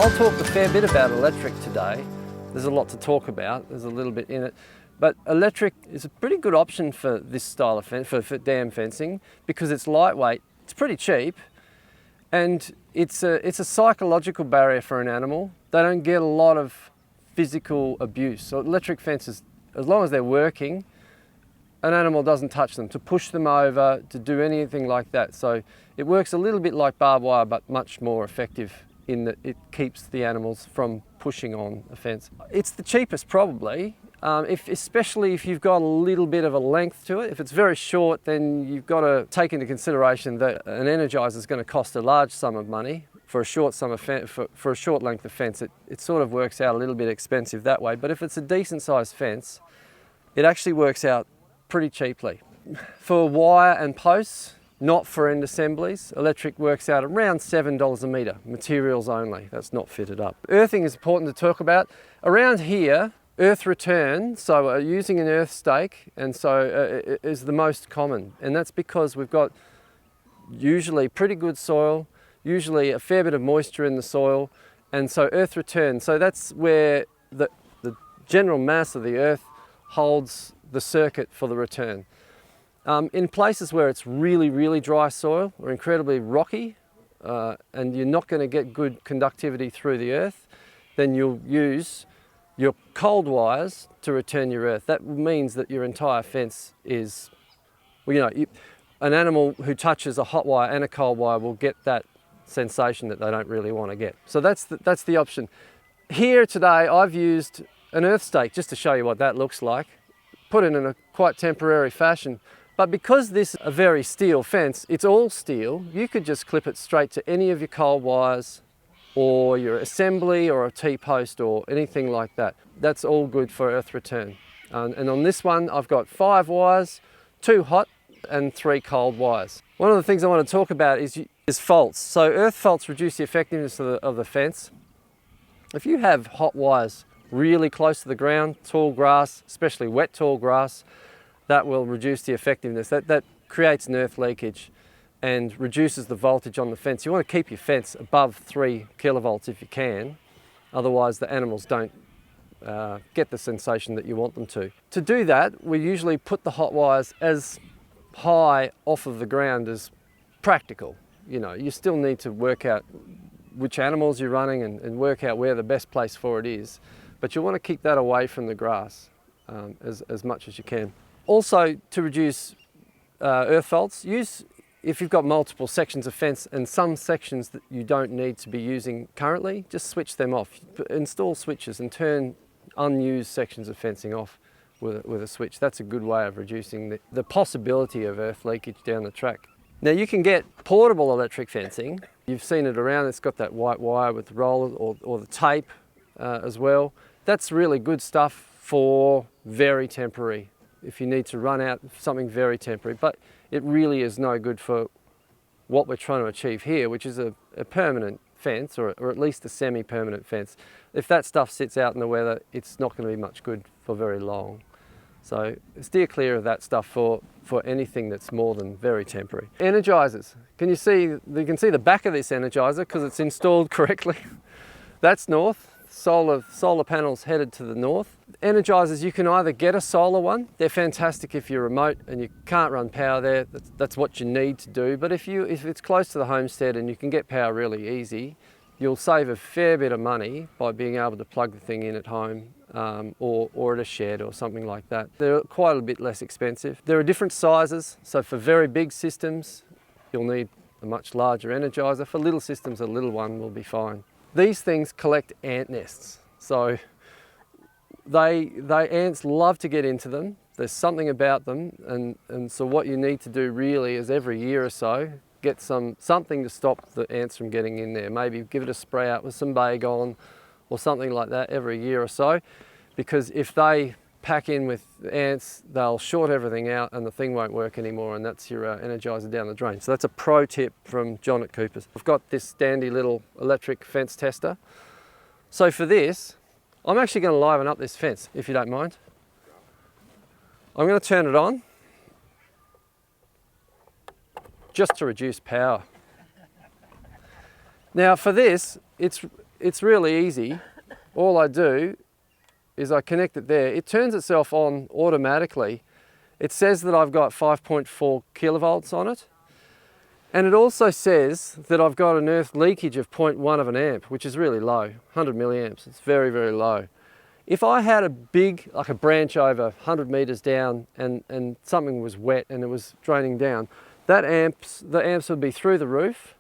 I'll talk a fair bit about electric today. There's a lot to talk about, there's a little bit in it. But electric is a pretty good option for this style of fence, for dam fencing, because it's lightweight, it's pretty cheap, and it's a psychological barrier for an animal. They don't get a lot of physical abuse. So electric fences, as long as they're working, an animal doesn't touch them, to push them over, to do anything like that. So it works a little bit like barbed wire, but much more effective in that it keeps the animals from pushing on a fence. It's the cheapest probably, especially if you've got a little bit of a length to it. If it's very short, then you've got to take into consideration that an energizer is going to cost a large sum of money. For a short for a short length of fence, it sort of works out a little bit expensive that way. But if it's a decent sized fence, it actually works out pretty cheaply. For wire and posts, not for end assemblies, electric works out around $7 a metre, materials only, that's not fitted up. Earthing is important to talk about. Around here, earth return, so using an earth stake, and so is the most common. And that's because we've got usually pretty good soil, usually a fair bit of moisture in the soil, and so earth return. So that's where the general mass of the earth holds the circuit for the return. In places where it's really, really dry soil or incredibly rocky, and you're not going to get good conductivity through the earth, then you'll use your cold wires to return your earth. That means that your entire fence is, well, an animal who touches a hot wire and a cold wire will get that sensation that they don't really want to get. So that's the option. Here today I've used an earth stake just to show you what that looks like, put it in a quite temporary fashion. But because this is a very steel fence, it's all steel, you could just clip it straight to any of your cold wires or your assembly or a T-post or anything like that. That's all good for earth return. And on this one, I've got 5 wires, 2 hot and 3 cold wires. One of the things I want to talk about is faults. So earth faults reduce the effectiveness of the fence. If you have hot wires really close to the ground, tall grass, especially wet tall grass, that will reduce the effectiveness. That creates an earth leakage and reduces the voltage on the fence. You want to keep your fence above 3 kilovolts if you can, otherwise the animals don't get the sensation that you want them to. To do that, we usually put the hot wires as high off of the ground as practical. You still need to work out which animals you're running and work out where the best place for it is, but you want to keep that away from the grass as much as you can. Also, to reduce earth faults, if you've got multiple sections of fence and some sections that you don't need to be using currently, just switch them off. Install switches and turn unused sections of fencing off with a switch. That's a good way of reducing the possibility of earth leakage down the track. Now you can get portable electric fencing. You've seen it around, it's got that white wire with the roller or the tape as well. That's really good stuff for very temporary, if you need to run out something very temporary, but it really is no good for what we're trying to achieve here, which is a permanent fence, or at least a semi-permanent fence. If that stuff sits out in the weather, it's not going to be much good for very long. So steer clear of that stuff for anything that's more than very temporary. Energizers. You can see the back of this energizer because it's installed correctly. That's north. Solar panels headed to the north. Energizers, you can either get a solar one. They're fantastic if you're remote and you can't run power there. That's what you need to do. But if it's close to the homestead and you can get power really easy, you'll save a fair bit of money by being able to plug the thing in at home or at a shed or something like that. They're quite a bit less expensive. There are different sizes. So for very big systems, you'll need a much larger energizer. For little systems, a little one will be fine. These things collect ant nests, so ants love to get into them. There's something about them, and so what you need to do really is every year or so get something to stop the ants from getting in there. Maybe give it a spray out with some Baygon or something like that every year or so, because if they pack in with ants, they'll short everything out and the thing won't work anymore, and that's your energizer down the drain. So that's a pro tip from John at Cooper's. I've got this dandy little electric fence tester. So for this, I'm actually going to liven up this fence, if you don't mind. I'm going to turn it on just to reduce power. Now for this, it's really easy. All I do is I connect it there. It turns itself on automatically. It says that I've got 5.4 kilovolts on it. And it also says that I've got an earth leakage of 0.1 of an amp, which is really low, 100 milliamps. It's very, very low. If I had a big, like a branch over 100 meters down and something was wet and it was draining down, the amps would be through the roof,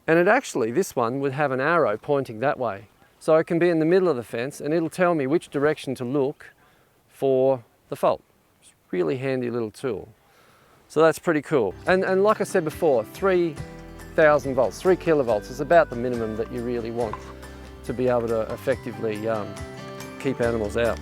and this one would have an arrow pointing that way. So it can be in the middle of the fence and it'll tell me which direction to look for the fault. It's a really handy little tool. So that's pretty cool. And like I said before, 3,000 volts, 3 kilovolts is about the minimum that you really want to be able to effectively keep animals out.